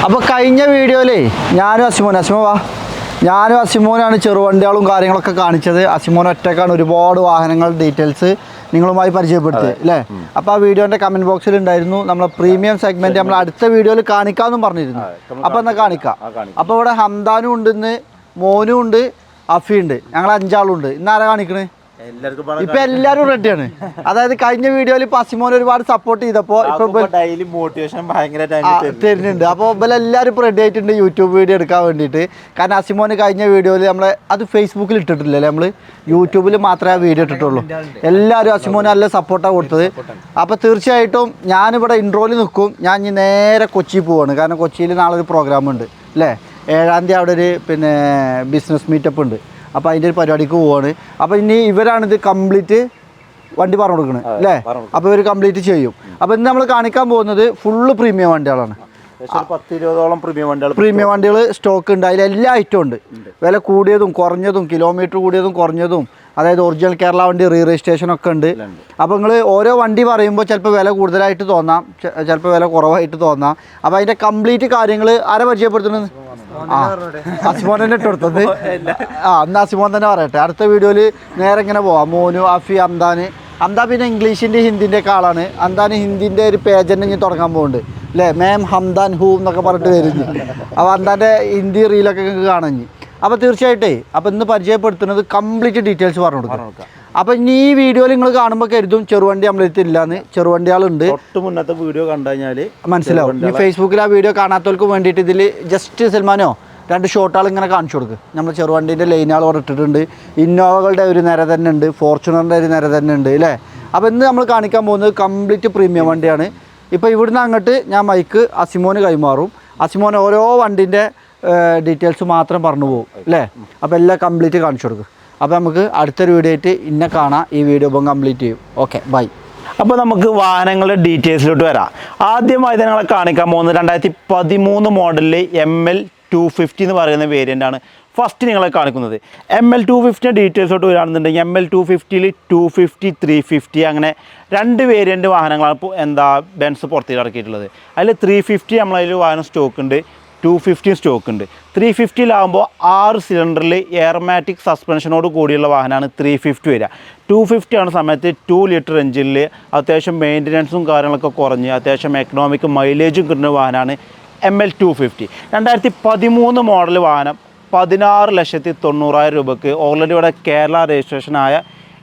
അപ്പോൾ കഴിഞ്ഞ വീഡിയോയിലേ ഞാനും അസിമോനാണ് ചെറുവണ്ടികളും കാര്യങ്ങളൊക്കെ കാണിച്ചത്. അസിമോൻ ഒറ്റക്കാണ് ഒരുപാട് വാഹനങ്ങൾ ഡീറ്റെയിൽസ് നിങ്ങളുമായി പരിചയപ്പെടുത്തി അല്ലേ. അപ്പോൾ ആ വീഡിയോൻ്റെ കമൻറ്റ് ബോക്സിൽ ഉണ്ടായിരുന്നു നമ്മളെ പ്രീമിയം സെഗ്മെൻറ്റ് നമ്മൾ അടുത്ത വീഡിയോയിൽ കാണിക്കാമെന്നും പറഞ്ഞിരുന്നു. അപ്പോൾ എന്നാൽ കാണിക്കാം. അപ്പോൾ ഇവിടെ ഹംദാനും ഉണ്ട്, ഇന്ന് മോനും ഉണ്ട്, അഫി ഉണ്ട്, ഞങ്ങൾ 5 ആളുണ്ട്. ഇന്ന് ആരാ കാണിക്കണേ? ഇപ്പൊ എല്ലാരും റെഡിയാണ്. അതായത് കഴിഞ്ഞ വീഡിയോയിൽ അസിമോൻ ഒരുപാട് സപ്പോർട്ട് ചെയ്തപ്പോ മോട്ടിവേഷൻ തരുന്നുണ്ട്. അപ്പോൾ ഇവരെല്ലാരും ഇപ്പൊ റെഡി ആയിട്ടുണ്ട് യൂട്യൂബ് വീഡിയോ എടുക്കാൻ വേണ്ടിയിട്ട്. കാരണം അസിമോന് കഴിഞ്ഞ വീഡിയോയിൽ നമ്മളെ അത് ഫേസ്ബുക്കിൽ ഇട്ടിട്ടില്ലല്ലേ, നമ്മള് യൂട്യൂബിൽ മാത്രമേ ആ വീഡിയോ ഇട്ടിട്ടുള്ളൂ. എല്ലാവരും അസിമോന് നല്ല സപ്പോർട്ടാണ് കൊടുത്തത്. അപ്പോൾ തീർച്ചയായിട്ടും ഞാനിവിടെ ഇൻട്രോയിൽ നിൽക്കും. ഞാൻ ഇനി നേരെ കൊച്ചി പോവാണ്. കാരണം കൊച്ചിയിൽ നാളെ ഒരു പ്രോഗ്രാം ഉണ്ട് അല്ലേ. 7-ാം തീയതി അവിടെ ഒരു ബിസിനസ് മീറ്റപ്പ് ഉണ്ട്. അപ്പോൾ അതിൻ്റെ ഒരു പരിപാടിക്ക് പോവാണ്. അപ്പോൾ ഇനി ഇവരാണിത് കംപ്ലീറ്റ് വണ്ടി പറഞ്ഞു കൊടുക്കുന്നത് അല്ലേ. അപ്പോൾ ഇവർ കംപ്ലീറ്റ് ചെയ്യും. അപ്പോൾ ഇന്ന് നമ്മൾ കാണിക്കാൻ പോകുന്നത് ഫുള്ള് പ്രീമിയം വണ്ടികളാണ്. 10-20ഓളം പ്രീമിയം വണ്ടികൾ സ്റ്റോക്ക് ഉണ്ട്. അതിൽ എല്ലാ ഐറ്റവും ഉണ്ട്. വില കൂടിയതും കുറഞ്ഞതും, കിലോമീറ്റർ കൂടിയതും കുറഞ്ഞതും, അതായത് ഒറിജിനൽ കേരള വണ്ടി റീ രജിസ്ട്രേഷൻ ഒക്കെ ഉണ്ട്. അപ്പോൾ നിങ്ങൾ ഓരോ വണ്ടി പറയുമ്പോൾ ചിലപ്പോൾ വില കൂടുതലായിട്ട് തോന്നാം, ചിലപ്പോൾ വില കുറവായിട്ട് തോന്നാം. അപ്പോൾ അതിൻ്റെ കംപ്ലീറ്റ് കാര്യങ്ങൾ ആരെ പരിചയപ്പെടുത്തുന്നത്? അസിമോൻ തന്നെ ഇട്ടെടുത്തത്. എന്നാൽ അസിമോൻ തന്നെ പറയട്ടെ. അടുത്ത വീഡിയോയിൽ നേരെ ഇങ്ങനെ പോവാം. മോനു, അഫി, അംദാൻ പിന്നെ ഇംഗ്ലീഷിൻ്റെ ഹിന്ദിൻ്റെ ഒക്കെ ആളാണ്. അംദാൻ ഹിന്ദിൻ്റെ ഒരു പേജ് തന്നെ ഇനി തുടങ്ങാൻ പോകുന്നുണ്ട് അല്ലേ. മാം ഹംദാൻ ഹൂ എന്നൊക്കെ പറഞ്ഞിട്ട് വരുന്നു. അപ്പോൾ അംദാൻ്റെ ഹിന്ദി റീലൊക്കെ കാണഞ്ഞ്. അപ്പോൾ തീർച്ചയായിട്ടേ അപ്പോൾ ഇന്ന് പരിചയപ്പെടുത്തുന്നത് കംപ്ലീറ്റ് ഡീറ്റെയിൽസ് പറഞ്ഞു കൊടുക്കാം. അപ്പോൾ ഇനി ഈ വീഡിയോയിൽ നിങ്ങൾ കാണുമ്പോൾ കരുതും ചെറുവണ്ടി നമ്മളെത്തില്ലാന്ന്. ചെറുവണ്ടികളുണ്ട്. മുന്നത്തെ വീഡിയോ കണ്ടു കഴിഞ്ഞാൽ മനസ്സിലാവും. ഈ ഫേസ്ബുക്കിൽ ആ വീഡിയോ കാണാത്തവർക്ക് വേണ്ടിയിട്ട് ഇതിൽ ജസ്റ്റ് സൽമാനോ 2 ഷോട്ടുകൾ ഇങ്ങനെ കാണിച്ചു കൊടുക്കുക. നമ്മൾ ചെറുവണ്ടീൻ്റെ ലൈനുകൾ അവിടെ ഇട്ടിട്ടുണ്ട്. ഇന്നോവകളുടെ ഒരു നിര തന്നെ ഉണ്ട്, ഫോർച്യൂണറിൻ്റെ ഒരു നിര തന്നെ ഉണ്ട് അല്ലേ. അപ്പോൾ ഇന്ന് നമ്മൾ കാണിക്കാൻ പോകുന്നത് കംപ്ലീറ്റ് പ്രീമിയം വണ്ടിയാണ്. ഇപ്പോൾ ഇവിടുന്ന് അങ്ങോട്ട് ഞാൻ മൈക്ക് അസിമോന് കൈമാറും. അസിമോൻ ഓരോ വണ്ടിൻ്റെ ഡീറ്റെയിൽസ് മാത്രം പറഞ്ഞു പോകും അല്ലേ. അപ്പോൾ എല്ലാം കംപ്ലീറ്റ് കാണിച്ചു കൊടുക്കും. അപ്പോൾ നമുക്ക് അടുത്തൊരു വീഡിയോ ആയിട്ട് ഇന്നെ കാണാം. ഈ വീഡിയോ ഇപ്പം കംപ്ലീറ്റ് ചെയ്യും. Okay, bye. അപ്പോൾ നമുക്ക് വാഹനങ്ങളുടെ ഡീറ്റെയിൽസിലോട്ട് വരാം. ആദ്യമായി ഞങ്ങളെ കാണിക്കാൻ പോകുന്നത് 2013 മോഡലിൽ ML 250 എന്ന് പറയുന്ന വേരിയൻ്റ് ആണ് ഫസ്റ്റ് നിങ്ങളെ കാണിക്കുന്നത്. ML 250 ഡീറ്റെയിൽസോട്ട് വരികയാണെന്നുണ്ടെങ്കിൽ ML 250ൽ 250, 350 അങ്ങനെ 2 വേരിയൻ്റ് വാഹനങ്ങളാണ് ഇപ്പോൾ ബെൻസ് പുറത്തേക്ക് ഇറക്കിയിട്ടുള്ളത്. അതിൽ 350 നമ്മളതിൽ വാഹനം സ്റ്റോക്ക് ഉണ്ട്, 250 സ്റ്റോക്ക് ഉണ്ട്. 350ലാകുമ്പോൾ 6 സിലിണ്ടറിൽ എയർമാറ്റിക് സസ്പെൻഷനോട് കൂടിയുള്ള വാഹനമാണ് 350 വരിക. 250 ആണ് സമയത്ത് 2 ലിറ്റർ എഞ്ചിനിൽ അത്യാവശ്യം മെയിൻ്റനൻസും കാര്യങ്ങളൊക്കെ കുറഞ്ഞ് അത്യാവശ്യം എക്കണോമിക് മൈലേജും കിട്ടുന്ന വാഹനമാണ് ML 250. 2013 മോഡൽ വാഹനം 16,90,000 രൂപയ്ക്ക് ഓൾറെഡി ഇവിടെ കേരള രജിസ്ട്രേഷനായ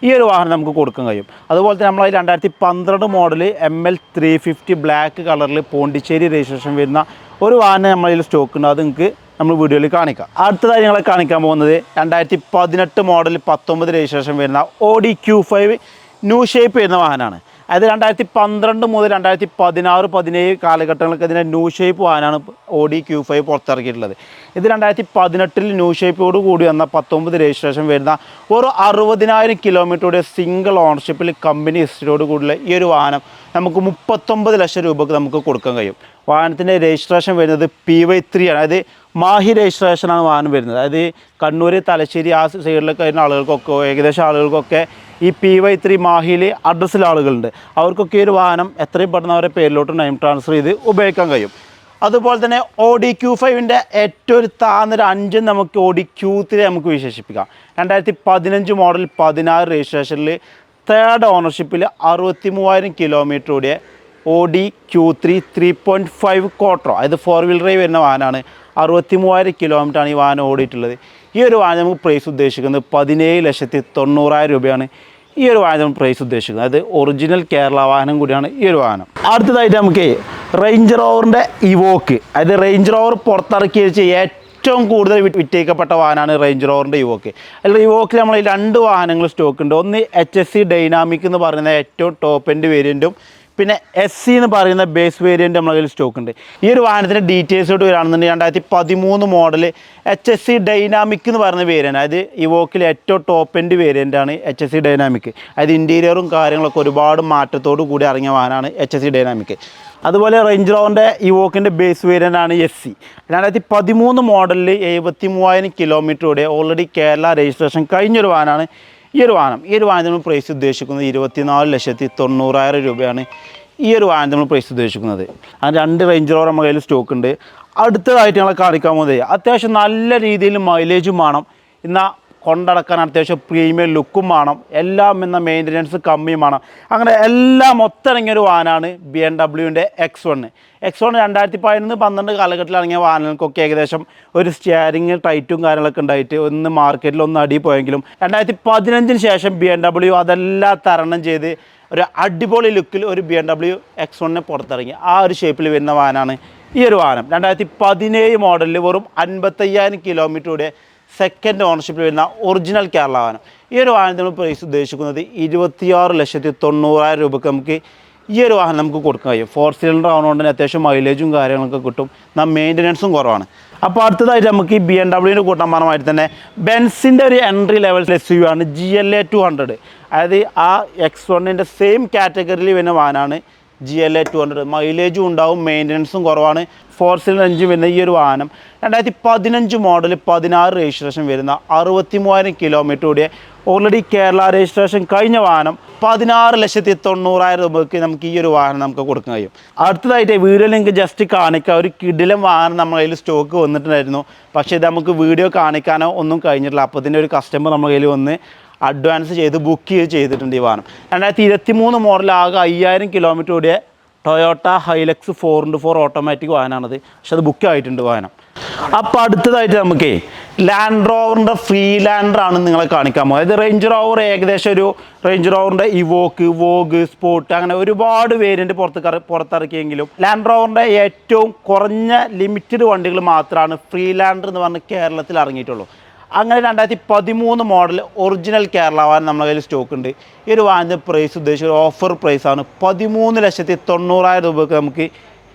ഈ ഒരു വാഹനം നമുക്ക് കൊടുക്കാൻ കഴിയും. അതുപോലെ തന്നെ നമ്മളതിൽ 2012 മോഡൽ ML 350 ബ്ലാക്ക് കളറിൽ പോണ്ടിച്ചേരി രജിസ്ട്രേഷൻ വരുന്ന ഒരു വാഹനം നമ്മളതിൽ സ്റ്റോക്ക് ഉണ്ട്. അത് നിങ്ങൾക്ക് നമ്മൾ വീഡിയോയിൽ കാണിക്കാം. അടുത്തതായി ഞങ്ങളെ കാണിക്കാൻ പോകുന്നത് 2018 മോഡൽ 19 രജിസ്ട്രേഷൻ വരുന്ന Audi Q5 ന്യൂ ഷേപ്പ് വരുന്ന വാഹനമാണ്. അതായത് 2012 മുതൽ 2016, 17 കാലഘട്ടങ്ങൾക്ക് ഇതിൻ്റെ ന്യൂ ഷേപ്പ് വാഹനമാണ് Audi Q5 പുറത്തിറക്കിയിട്ടുള്ളത്. ഇത് 2018 ന്യൂ ഷേപ്പോട് കൂടി വന്ന 19 രജിസ്ട്രേഷൻ വരുന്ന ഒരു 60,000 കിലോമീറ്ററുടെ സിംഗിൾ ഓണർഷിപ്പിൽ കമ്പനി ഹിസ്റ്ററിയോട് കൂടിയുള്ള ഈ ഒരു വാഹനം നമുക്ക് 39 ലക്ഷം രൂപയ്ക്ക് നമുക്ക് കൊടുക്കാൻ കഴിയും. വാഹനത്തിൻ്റെ രജിസ്ട്രേഷൻ വരുന്നത് PY3 ആണ്. അതായത് മാഹി രജിസ്ട്രേഷനാണ് വാഹനം വരുന്നത്. അതായത് കണ്ണൂർ, തലശ്ശേരി ആ സൈഡിലൊക്കെ വരുന്ന ആളുകൾക്കൊക്കെ ഏകദേശം ആളുകൾക്കൊക്കെ ഈ PY3 മാഹിയിൽ അഡ്രസ്സിൽ ആളുകളുണ്ട്. അവർക്കൊക്കെ ഈ ഒരു വാഹനം എത്രയും പെട്ടെന്ന് അവരുടെ പേരിലോട്ട് നെയിം ട്രാൻസ്ഫർ ചെയ്ത് ഉപയോഗിക്കാൻ കഴിയും. അതുപോലെ തന്നെ Audi Q5ൻ്റെ ഏറ്റവും ഒരു താഴ്ന്നൊരു 5 നമുക്ക് Audi Q3 നമുക്ക് വിശേഷിപ്പിക്കാം. 2015 മോഡൽ 16 രജിസ്ട്രേഷനിൽ തേർഡ് ഓണർഷിപ്പിൽ 63,000 കിലോമീറ്റർ ഓടിയ Audi Q3 3.5 ക്വാർട്ടറോ, അതായത് 4 വീലർ ഡ്രൈവ് വരുന്ന വാഹനമാണ്. 63,000 കിലോമീറ്ററാണ് ഈ വാഹനം ഓടിയിട്ടുള്ളത്. ഈ ഒരു വാഹനം നമുക്ക് പ്രൈസ് ഉദ്ദേശിക്കുന്നത് 17,90,000 രൂപയാണ്. ഈ ഒരു വാഹനം പ്രൈസ് ഉദ്ദേശിക്കുന്നത്. അത് ഒറിജിനൽ കേരള വാഹനം കൂടിയാണ് ഈ ഒരു വാഹനം. അടുത്തതായിട്ട് നമുക്ക് റേഞ്ച് റോവറിൻ്റെ ഇവോക്ക്, അതായത് റേഞ്ച് റോവർ പുറത്തിറക്കി വെച്ച് ഏറ്റവും കൂടുതൽ വിറ്റഴിക്കപ്പെട്ട വാഹനമാണ് റേഞ്ച് റോവറിൻ്റെ ഇവോക്ക്. അതിൽ ഇവോക്കിൽ നമ്മൾ 2 വാഹനങ്ങൾ സ്റ്റോക്ക് ഉണ്ട്. ഒന്ന് HSC ഡൈനാമിക് എന്ന് പറയുന്ന ഏറ്റവും ടോപ്പ് എൻഡ് വേരിയൻറ്റും പിന്നെ SC എന്ന് പറയുന്ന ബേസ് വേരിയൻറ്റ് നമ്മളതിൽ സ്റ്റോക്ക് ഉണ്ട്. ഈ ഒരു വാഹനത്തിൻ്റെ ഡീറ്റെയിൽസോട്ട് വരികയാണെന്നുണ്ടെങ്കിൽ 2013 മോഡൽ HSC ഡൈനാമിക് എന്ന് പറയുന്ന വേരിയൻറ്റ്, അതായത് ഇവോക്കിൽ ഏറ്റവും ടോപ്പ് എൻഡ് വേരിയൻ്റാണ് HSC ഡൈനാമിക്. അതായത് ഇൻറ്റീരിയറും കാര്യങ്ങളൊക്കെ ഒരുപാട് മാറ്റത്തോടു കൂടി ഇറങ്ങിയ വാഹനമാണ് HSC ഡൈനാമിക്. അതുപോലെ റേഞ്ച് റോവറിൻ്റെ ഇവോക്കിൻ്റെ ബേസ് വേരിയൻ്റാണ് SC. 2013 മോഡലിൽ 73,000 കിലോമീറ്റർ ഓടിയ ഓൾറെഡി കേരള രജിസ്ട്രേഷൻ കഴിഞ്ഞൊരു വാഹനമാണ് ഈ ഒരു വാഹനം. ഈ ഒരു വാഹനത്തിന് പ്രൈസ് ഉദ്ദേശിക്കുന്നത് 24,90,000 രൂപയാണ് ഈ ഒരു വാഹനം നമ്മൾ പ്രൈസ് ഉദ്ദേശിക്കുന്നത്. ആ 2 റേഞ്ച് റോവർ നമ്മുടെ കയ്യിൽ സ്റ്റോക്ക് ഉണ്ട്. അടുത്തതായിട്ട് ഞങ്ങളെ കാണിക്കാൻ പോകുന്നത് അത്യാവശ്യം നല്ല രീതിയിൽ മൈലേജും വേണം, എന്നാൽ കൊണ്ടടക്കാൻ അത്യാവശ്യം പ്രീമിയം ലുക്കും വേണം, എല്ലാം എന്ന മെയിൻ്റനൻസ് കമ്മിയും വേണം. അങ്ങനെ എല്ലാം ഒത്തിറങ്ങിയൊരു വാഹനമാണ് BMW X1. 2011-12 കാലഘട്ടത്തിൽ ഇറങ്ങിയ വാഹനങ്ങൾക്കൊക്കെ ഏകദേശം ഒരു സ്റ്റിയറിങ് ടൈറ്റും കാര്യങ്ങളൊക്കെ ഉണ്ടായിട്ട് ഒന്ന് മാർക്കറ്റിൽ ഒന്ന് അടി പോയെങ്കിലും 2015 ശേഷം BMW അതെല്ലാം തരണം ചെയ്ത് ഒരു അടിപൊളി ലുക്കിൽ ഒരു BMW X1 പുറത്തിറങ്ങി. ആ ഒരു ഷേപ്പിൽ വരുന്ന വാഹനമാണ് ഈ ഒരു വാഹനം. 2017 മോഡലിൽ വെറും 55,000 കിലോമീറ്ററുടെ സെക്കൻഡ് ഓണർഷിപ്പിൽ വരുന്ന ഒറിജിനൽ കേരള വാഹനം. ഈ ഒരു വാഹനത്തിന് പ്രൈസ് ഉദ്ദേശിക്കുന്നത് 26,90,000 രൂപയ്ക്ക് നമുക്ക് ഈ ഒരു വാഹനം നമുക്ക് കൊടുക്കാൻ കഴിയും. 4 സിലിണ്ടർ ആവുന്നതുകൊണ്ട് തന്നെ അത്യാവശ്യം മൈലേജും കാര്യങ്ങളൊക്കെ കിട്ടും, എന്നാൽ മെയിൻ്റനൻസും കുറവാണ്. അപ്പോൾ അടുത്തതായിട്ട് നമുക്ക് ഈ BMW കൂട്ടമാനമായിട്ട് തന്നെ ബെൻസിൻ്റെ ഒരു എൻട്രി ലെവൽ SUV ആണ് GLA 200. അതായത് ആ X1 സെയിം കാറ്റഗറിയിൽ വരുന്ന വാഹനമാണ് GLA 200. മൈലേജും ഉണ്ടാവും, മെയിൻ്റനൻസും കുറവാണ്. 4 സിലിണ്ടർ എഞ്ചിൻ വരുന്ന ഈ ഒരു വാഹനം 2015 മോഡൽ 16 രജിസ്ട്രേഷൻ വരുന്ന 63,000 കിലോമീറ്റർ ഓടിയ ഓൾറെഡി കേരള രജിസ്ട്രേഷൻ കഴിഞ്ഞ വാഹനം 16,90,000 രൂപയ്ക്ക് നമുക്ക് ഈ ഒരു വാഹനം നമുക്ക് കൊടുക്കാൻ കഴിയും. അടുത്തതായിട്ട് വീഡിയോ ലിങ്ക് ജസ്റ്റ് കാണിക്കുക. ഒരു കിടിലം വാഹനം നമ്മുടെ കയ്യിൽ സ്റ്റോക്ക് വന്നിട്ടുണ്ടായിരുന്നു, പക്ഷേ ഇത് നമുക്ക് വീഡിയോ കാണിക്കാനോ ഒന്നും കഴിഞ്ഞിട്ടില്ല. അപ്പോൾ ഇതിൻ്റെ ഒരു കസ്റ്റമർ നമ്മുടെ കയ്യിൽ വന്ന് അഡ്വാൻസ് ചെയ്ത് ബുക്ക് ചെയ്തിട്ടുണ്ട് ഈ വാഹനം. 2023 മോഡൽ ആകെ 5,000 കിലോമീറ്റർ ഓടിയ ടൊയോട്ട ഹൈലക്സ് 4x4 ഓട്ടോമാറ്റിക് വാഹനമാണത്. പക്ഷെ അത് ബുക്ക് ആയിട്ടുണ്ട് വാഹനം. അപ്പോൾ അടുത്തതായിട്ട് നമുക്ക് ലാൻഡ് റോവറിൻ്റെ ഫ്രീലാൻഡറാണ് നിങ്ങളെ കാണിക്കാൻ പോകുന്നത്. അതായത് റേഞ്ച് റോവർ ഏകദേശം ഒരു റേഞ്ച് റോവറിൻ്റെ ഇവോക്ക്, വോഗ്, സ്പോർട്ട് അങ്ങനെ ഒരുപാട് വേരിയൻറ്റ് പുറത്തിറക്കിയെങ്കിലും ലാൻഡ് റോവറിൻ്റെ ഏറ്റവും കുറഞ്ഞ ലിമിറ്റഡ് വണ്ടികൾ മാത്രമാണ് ഫ്രീലാൻഡർ എന്ന് പറഞ്ഞ് കേരളത്തിൽ ഇറങ്ങിയിട്ടുള്ളൂ. അങ്ങനെ 2013 മോഡൽ ഒറിജിനൽ കേരള വാഹനം നമ്മുടെ കയ്യിൽ സ്റ്റോക്ക് ഉണ്ട്. ഈ ഒരു വാഹനത്തിൻ്റെ പ്രൈസ് ഉദ്ദേശിച്ച ഒരു ഓഫർ പ്രൈസാണ് 13,90,000 രൂപയ്ക്ക് നമുക്ക്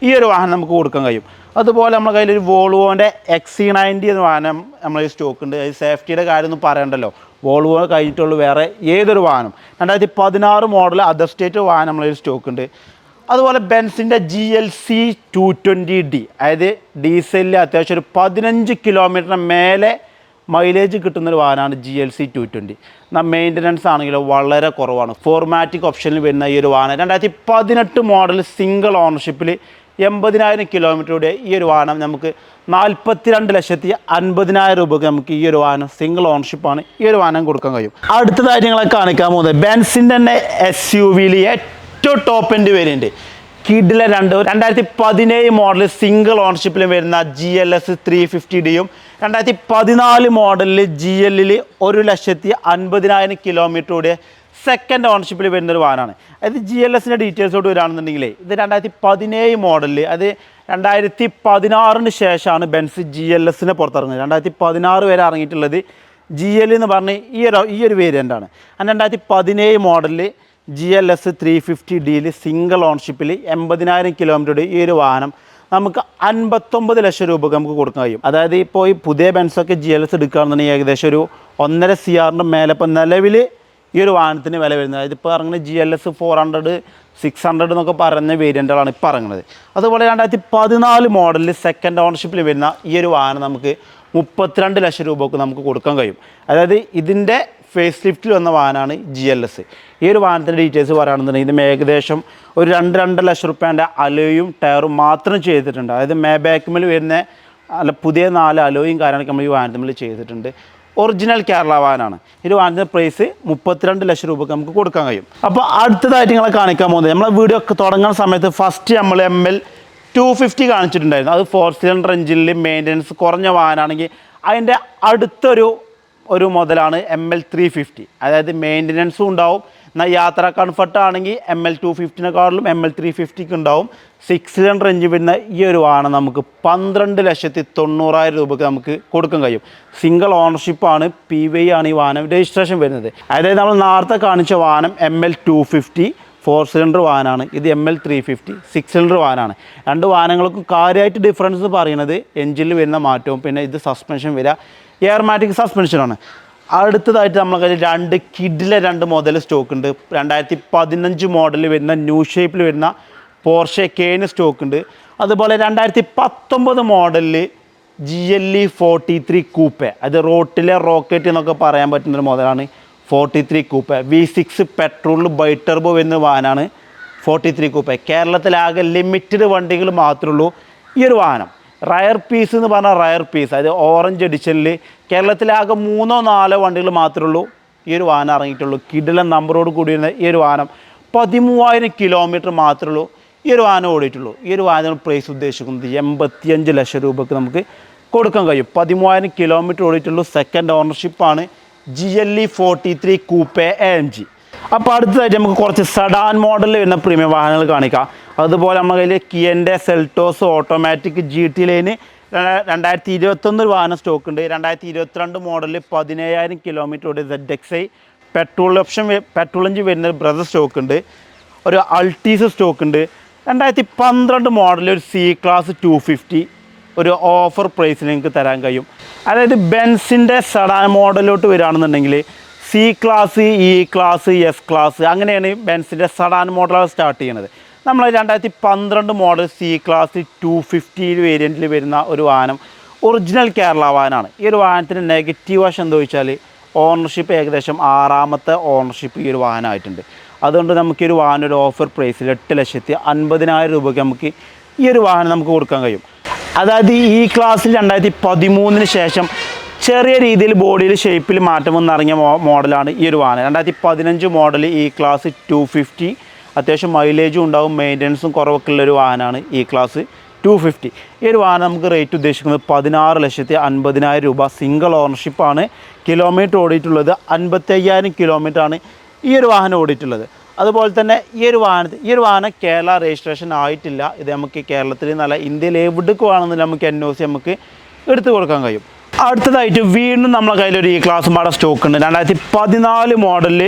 ഈ ഒരു വാഹനം നമുക്ക് കൊടുക്കാൻ കഴിയും. അതുപോലെ നമ്മുടെ കയ്യിലൊരു വോൾവോൻ്റെ XC90 എന്ന വാഹനം നമ്മുടെ കയ്യിൽ സ്റ്റോക്ക് ഉണ്ട്. അത് സേഫ്റ്റിയുടെ കാര്യമൊന്നും പറയണ്ടല്ലോ, വോൾവോ കഴിഞ്ഞിട്ടുള്ളൂ വേറെ ഏതൊരു വാഹനം. 2016 മോഡൽ അതർ സ്റ്റേറ്റ് വാഹനം നമ്മുടെ കയ്യിൽ സ്റ്റോക്ക് ഉണ്ട്. അതുപോലെ ബെൻസിൻ്റെ GLC 220D, അതായത് ഡീസലിൽ അത്യാവശ്യം ഒരു 15 കിലോമീറ്ററിന് മേലെ മൈലേജ് കിട്ടുന്നൊരു വാഹനമാണ് GLC 220. എന്നാൽ മെയിൻ്റനൻസ് ആണെങ്കിലും വളരെ കുറവാണ്. ഫോർമാറ്റിക് ഓപ്ഷനിൽ വരുന്ന ഈ ഒരു വാഹനം 2018 മോഡൽ സിംഗിൾ ഓണർഷിപ്പിൽ 80,000 കിലോമീറ്ററുടെ ഈ ഒരു വാഹനം നമുക്ക് 42,50,000 രൂപയ്ക്ക് നമുക്ക് ഈ ഒരു വാഹനം സിംഗിൾ ഓണർഷിപ്പാണ് ഈ ഒരു വാഹനം കൊടുക്കാൻ കഴിയും. അടുത്തതായിട്ട് നിങ്ങളെ കാണിക്കാൻ പോകുന്നത് ബെൻസിൻ്റെ തന്നെ SUVയിൽ ഏറ്റവും ടോപ്പ് എൻഡ് വേരിയൻറ്റ് കിഡിലെ 2017 മോഡൽ സിംഗിൾ ഓണർഷിപ്പിൽ വരുന്ന GLS 350Dയും 2014 മോഡലിൽ GL 1,50,000 കിലോമീറ്ററുടെ സെക്കൻഡ് ഓണർഷിപ്പിൽ വരുന്നൊരു വാഹനമാണ്. അതായത് GLSൻ്റെ ഡീറ്റെയിൽസോട് വരികയാണെന്നുണ്ടെങ്കിൽ ഇത് 2017 മോഡലിൽ, അത് 2016 ശേഷമാണ് ബെൻസ് GLSനെ പുറത്തിറങ്ങുന്നത്. 2016 വരെ ഇറങ്ങിയിട്ടുള്ളത് GL എന്ന് പറഞ്ഞ് ഈ ഒരു വേരിയൻ്റാണ്. 2017 മോഡലിൽ GLS 350Dയിൽ സിംഗിൾ ഓണർഷിപ്പിൽ 80,000 കിലോമീറ്ററുടെ ഈ ഒരു വാഹനം നമുക്ക് 59 ലക്ഷം രൂപയ്ക്ക് നമുക്ക് കൊടുക്കാൻ കഴിയും. അതായത് ഇപ്പോൾ ഈ പുതിയ ബെൻസൊക്കെ GLS എടുക്കുകയാണെന്നുണ്ടെങ്കിൽ ഏകദേശം ഒരു 1.5 CR മേലെ ഇപ്പോൾ നിലവിൽ ഈ ഒരു വാഹനത്തിന് വില വരുന്നത്. അതായത് ഇപ്പോൾ ഇറങ്ങുന്ന GLS 400, 600 എന്നൊക്കെ പറഞ്ഞ വേരിയൻ്റുകളാണ് ഇപ്പോൾ ഇറങ്ങുന്നത്. അതുപോലെ 2014 മോഡലിൽ സെക്കൻഡ് ഓണർഷിപ്പിൽ വരുന്ന ഈ ഒരു വാഹനം നമുക്ക് 32 ലക്ഷം രൂപയ്ക്ക് നമുക്ക് കൊടുക്കാൻ കഴിയും. അതായത് ഇതിൻ്റെ ഫേസ് ലിഫ്റ്റിൽ വന്ന വാഹനമാണ് GLS. ഈ ഒരു വാഹനത്തിൻ്റെ ഡീറ്റെയിൽസ് പറയുകയാണെന്നുണ്ടെങ്കിൽ ഇതിന് ഏകദേശം ഒരു 2-2.5 ലക്ഷം റുപ്യേൻ്റെ അലോയും ടയറും മാത്രം ചെയ്തിട്ടുണ്ട്. അതായത് ബാക്കിൽ വരുന്ന പുതിയ 4 അലോയും കാര്യങ്ങളൊക്കെ നമ്മൾ ഈ വാഹനത്തിൽ ചെയ്തിട്ടുണ്ട്. ഒറിജിനൽ കേരള വാഹനമാണ്. ഈ ഒരു വാഹനത്തിൻ്റെ പ്രൈസ് 32 ലക്ഷം രൂപയ്ക്ക് നമുക്ക് കൊടുക്കാൻ കഴിയും. അപ്പോൾ അടുത്തതായിട്ട് നിങ്ങളെ കാണിക്കാൻ പോകുന്നത് നമ്മളെ വീഡിയോ ഒക്കെ തുടങ്ങുന്ന സമയത്ത് ഫസ്റ്റ് നമ്മൾ ML 250 കാണിച്ചിട്ടുണ്ടായിരുന്നു. അത് 4 സിലിണ്ടർ എഞ്ചിനിൽ മെയിൻ്റനൻസ് കുറഞ്ഞ വാഹനമാണെങ്കിൽ അതിൻ്റെ അടുത്തൊരു മുതലാണ് ML 350. അതായത് മെയിൻ്റനൻസും ഉണ്ടാവും, എന്നാൽ യാത്ര കംഫർട്ടാണെങ്കിൽ ML 250നെക്കാളും ML 350ക്ക് ഉണ്ടാവും. 6 സിലിണ്ടർ എഞ്ചിൻ വരുന്ന ഈ ഒരു വാഹനം നമുക്ക് 12,90,000 രൂപയ്ക്ക് നമുക്ക് കൊടുക്കാൻ കഴിയും. സിംഗിൾ ഓണർഷിപ്പാണ്, PY ആണ് ഈ വാഹനം രജിസ്ട്രേഷൻ വരുന്നത്. അതായത് നമ്മൾ നേരത്തെ കാണിച്ച വാഹനം ML 250 4 സിലിണ്ടർ വാഹനമാണ്. ഇത് ML 350 6 സിലിണ്ടർ വാഹനമാണ്. രണ്ട് വാഹനങ്ങൾക്കും കാര്യമായിട്ട് ഡിഫറൻസ് പറയുന്നത് എഞ്ചിനിൽ വരുന്ന മാറ്റവും പിന്നെ ഇത് സസ്പെൻഷൻ വരിക എയർമാറ്റിക് സസ്പെൻഷനാണ്. അടുത്തതായിട്ട് നമ്മളെ കയ്യിൽ 2 കിഡിലെ 2 മോഡൽ സ്റ്റോക്ക് ഉണ്ട്. 2015 മോഡൽ വരുന്ന ന്യൂ ഷേപ്പിൽ വരുന്ന പോർഷെ കേന് സ്റ്റോക്ക് ഉണ്ട്. അതുപോലെ 2019 മോഡലിൽ GLE 43 കൂപ്പെ, അത് റോട്ടിലെ റോക്കറ്റ് എന്നൊക്കെ പറയാൻ പറ്റുന്നൊരു മോഡലാണ് 43 കൂപ്പെ. V6 പെട്രോളിൽ ബൈറ്റർബോ വരുന്ന വാഹനമാണ് 43 കൂപ്പെ. കേരളത്തിലാകെ ലിമിറ്റഡ് വണ്ടികൾ മാത്രമേ ഉള്ളൂ ഈ ഒരു വാഹനം. റയർ പീസ് എന്ന് പറഞ്ഞാൽ റയർ പീസ്, അതായത് ഓറഞ്ച് എഡിഷനിൽ കേരളത്തിലാകെ 3-4 വണ്ടികൾ മാത്രമേ ഉള്ളൂ ഈ ഒരു വാഹനം ഇറങ്ങിയിട്ടുള്ളൂ. കിടിലൻ നമ്പറോട് കൂടി വരുന്ന ഈ ഒരു വാഹനം 13,000 കിലോമീറ്റർ മാത്രമേ ഉള്ളൂ ഈ ഒരു വാഹനം ഓടിയിട്ടുള്ളൂ. ഈ ഒരു വാഹനം പ്രൈസ് ഉദ്ദേശിക്കുന്നത് 85 ലക്ഷം രൂപയ്ക്ക് നമുക്ക് കൊടുക്കാൻ കഴിയും. 13,000 കിലോമീറ്റർ ഓടിയിട്ടുള്ളൂ. സെക്കൻഡ് ഓണർഷിപ്പാണ്. GLE 43 coupe AMG. അപ്പോൾ അടുത്തതായിട്ട് നമുക്ക് കുറച്ച് സഡാൻ മോഡലിൽ വരുന്ന പ്രീമിയം വാഹനങ്ങൾ കാണിക്കാം. അതുപോലെ നമ്മുടെ കയ്യിൽ കിയൻ്റെ സെൽറ്റോസ് ഓട്ടോമാറ്റിക് GT ലൈന് 2021 ഒരു വാഹനം സ്റ്റോക്ക് ഉണ്ട്. 2022 മോഡലിൽ 17,000 കിലോമീറ്റർ ഓടിയ ZXi പെട്രോൾ എഞ്ചിൻ വരുന്ന ബ്രദർ സ്റ്റോക്ക് ഉണ്ട്. ഒരു അൾട്ടീസ് സ്റ്റോക്ക് ഉണ്ട്. 2012 മോഡൽ ഒരു C ക്ലാസ് 250 ഒരു ഓഫർ പ്രൈസിൽ നിങ്ങൾക്ക് തരാൻ കഴിയും. അതായത് ബെൻസിൻ്റെ സഡാൻ മോഡലിലോട്ട് വരികയാണെന്നുണ്ടെങ്കിൽ C class, E class, S class അങ്ങനെയാണ് ബെൻസിൻ്റെ സഡാൻ മോഡലാണ് സ്റ്റാർട്ട് ചെയ്യുന്നത്. നമ്മൾ 2012 മോഡൽ C ക്ലാസ് 250 വേരിയൻറ്റിൽ വരുന്ന ഒരു വാഹനം ഒറിജിനൽ കേരള വാഹനമാണ്. ഈ ഒരു വാഹനത്തിന് നെഗറ്റീവ് വശം എന്താ വെച്ചാൽ ഓണർഷിപ്പ് ഏകദേശം 6ാമത്തെ ഓണർഷിപ്പ് ഈ ഒരു വാഹനമായിട്ടുണ്ട്. അതുകൊണ്ട് നമുക്ക് ഈ ഒരു വാഹനം ഒരു ഓഫർ പ്രൈസിൽ 8,50,000 രൂപയ്ക്ക് നമുക്ക് ഈ ഒരു വാഹനം നമുക്ക് കൊടുക്കാൻ കഴിയും. അതായത് ഈ ക്ലാസ്സിൽ 2013 ശേഷം ചെറിയ രീതിയിൽ ബോഡിയിൽ ഷേപ്പിൽ മാറ്റം വന്നിറങ്ങിയ മോഡലാണ് ഈ ഒരു വാഹനം. 2015 മോഡൽ ഈ ക്ലാസ് 250 അത്യാവശ്യം മൈലേജും ഉണ്ടാവും, മെയിൻ്റനൻസും കുറവൊക്കെ ഉള്ളൊരു വാഹനമാണ് ഈ ക്ലാസ് 250. ഈ ഒരു വാഹനം നമുക്ക് റേറ്റ് ഉദ്ദേശിക്കുന്നത് 16,50,000 രൂപ. സിംഗിൾ ഓണർഷിപ്പാണ്. കിലോമീറ്റർ ഓടിയിട്ടുള്ളത് 55,000 കിലോമീറ്ററാണ് ഈ ഒരു വാഹനം ഓടിയിട്ടുള്ളത്. അതുപോലെ തന്നെ ഈ ഒരു വാഹനം കേരള രജിസ്ട്രേഷൻ ആയിട്ടില്ല. ഇത് നമുക്ക് കേരളത്തിൽ നല്ല ഇന്ത്യയിൽ എവിടേക്ക് വേണമെന്നില്ല നമുക്ക് NOC നമുക്ക് എടുത്തു കൊടുക്കാൻ കഴിയും. അടുത്തതായിട്ട് വീണ്ടും നമ്മളെ കയ്യിലൊരു ഈ ക്ലാസ് മാഡൽ സ്റ്റോക്ക് ഉണ്ട്. 2014 മോഡലിൽ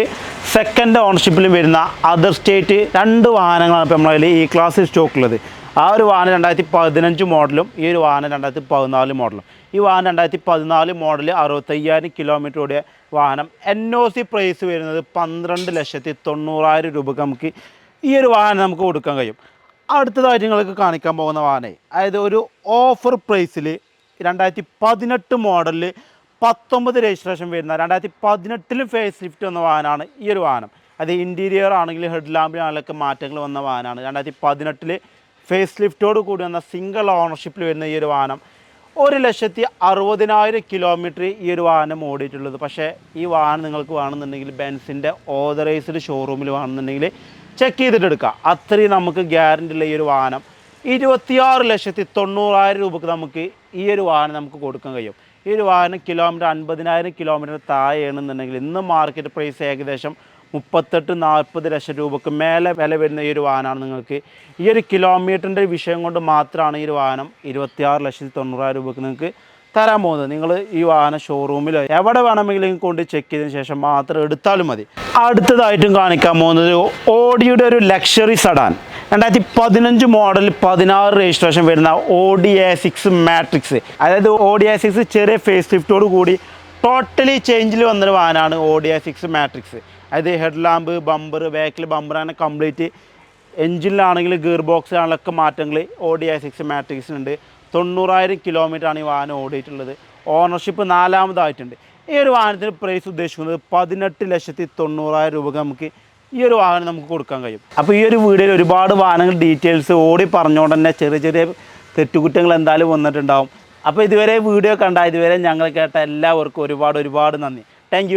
സെക്കൻഡ് ഓണർഷിപ്പിൽ വരുന്ന അതർ സ്റ്റേറ്റ് 2 വാഹനങ്ങളാണ് ഇപ്പോൾ നമ്മളെ കയ്യിൽ ഈ ക്ലാസ്സിൽ സ്റ്റോക്കുള്ളത്. ആ ഒരു വാഹനം 2015 മോഡലും ഈ ഒരു വാഹനം 2014 മോഡലും. ഈ വാഹനം 2014 മോഡൽ 65,000 കിലോമീറ്റർ ഓടിയ വാഹനം. NOC പ്രൈസ് വരുന്നത് 12,90,000 രൂപയ്ക്ക് നമുക്ക് ഈ ഒരു വാഹനം നമുക്ക് കൊടുക്കാൻ കഴിയും. അടുത്തതായിട്ട് നിങ്ങൾക്ക് കാണിക്കാൻ പോകുന്ന വാഹനം അതായത് ഒരു ഓഫർ പ്രൈസിൽ 2018 മോഡലിൽ 19 രജിസ്ട്രേഷൻ വരുന്ന 2018 ഫേസ് ലിഫ്റ്റ് വന്ന വാഹനമാണ് ഈ ഒരു വാഹനം. അത് ഇൻറ്റീരിയർ ആണെങ്കിലും ഹെഡ് ലാമ്പിനാണെങ്കിലൊക്കെ മാറ്റങ്ങൾ വന്ന വാഹനമാണ്. 2018 ഫേസ് ലിഫ്റ്റോട് കൂടി വന്ന സിംഗിൾ ഓണർഷിപ്പിൽ വരുന്ന ഈ ഒരു വാഹനം 1,60,000 കിലോമീറ്റർ ഈ ഒരു വാഹനം ഓടിയിട്ടുള്ളത്. പക്ഷേ ഈ വാഹനം നിങ്ങൾക്ക് വേണമെന്നുണ്ടെങ്കിൽ ബെൻസിൻ്റെ ഓതറൈസ്ഡ് ഷോറൂമിൽ വേണമെന്നുണ്ടെങ്കിൽ ചെക്ക് ചെയ്തിട്ട് എടുക്കുക. അത്രയും നമുക്ക് ഗ്യാരണ്ടി ഉള്ള ഈ ഒരു വാഹനം 26,90,000 രൂപയ്ക്ക് നമുക്ക് ഈ ഒരു വാഹനം നമുക്ക് കൊടുക്കാൻ കഴിയും. ഈ ഒരു വാഹനം കിലോമീറ്റർ 50,000 കിലോമീറ്റർ താഴെയാണെന്നുണ്ടെങ്കിൽ ഇന്ന് മാർക്കറ്റ് പ്രൈസ് ഏകദേശം 38-40 ലക്ഷം രൂപയ്ക്ക് മേലെ വില വരുന്ന ഈ ഒരു വാഹനമാണ്. നിങ്ങൾക്ക് ഈ ഒരു കിലോമീറ്ററിൻ്റെ വിഷയം കൊണ്ട് മാത്രമാണ് ഈ ഒരു വാഹനം 26,90,000 രൂപയ്ക്ക് നിങ്ങൾക്ക് തരാൻ പോകുന്നത്. നിങ്ങൾ ഈ വാഹനം ഷോറൂമിൽ എവിടെ വേണമെങ്കിലും കൊണ്ട് ചെക്ക് ചെയ്തതിന് ശേഷം മാത്രം എടുത്താലും മതി. അടുത്തതായിട്ടും കാണിക്കാൻ പോകുന്നത് ഓഡിയുടെ ഒരു ലക്ഷറി സഡാൻ 2015 മോഡൽ 16 രജിസ്ട്രേഷൻ വരുന്ന Audi A6 മാട്രിക്സ്. അതായത് Audi A6 ചെറിയ ഫേസ് ലിഫ്റ്റോട് കൂടി ടോട്ടലി ചേഞ്ചിൽ വന്നൊരു വാഹനമാണ് Audi A6 മാട്രിക്സ്. അതായത് ഹെഡ് ലാമ്പ്, ബമ്പർ, ബാക്കിൽ ബമ്പർ അങ്ങനെ കംപ്ലീറ്റ് എഞ്ചിനിലാണെങ്കിൽ ഗിയർ ബോക്സിലാണെങ്കിലൊക്കെ മാറ്റങ്ങൾ Audi A6 മാട്രിക്സിനുണ്ട്. 90,000 കിലോമീറ്ററാണ് ഈ വാഹനം ഓടിയിട്ടുള്ളത്. ഓണർഷിപ്പ് 4ാമതായിട്ടുണ്ട്. ഈ ഒരു വാഹനത്തിന് പ്രൈസ് ഉദ്ദേശിക്കുന്നത് 18,90,000 രൂപയ്ക്ക് നമുക്ക് ഈ ഒരു വാഹനം നമുക്ക് കൊടുക്കാൻ കഴിയും. അപ്പോൾ ഈ ഒരു വീഡിയോയിൽ ഒരുപാട് വാഹനങ്ങൾ ഡീറ്റെയിൽസ് ഓടി പറഞ്ഞുകൊണ്ട് തന്നെ ചെറിയ ചെറിയ തെറ്റുകുറ്റങ്ങൾ എന്തായാലും വന്നിട്ടുണ്ടാവും. അപ്പോൾ ഇതുവരെ വീഡിയോ കണ്ട ഇതുവരെ ഞങ്ങൾ കേട്ട എല്ലാവർക്കും ഒരുപാട് നന്ദി. താങ്ക്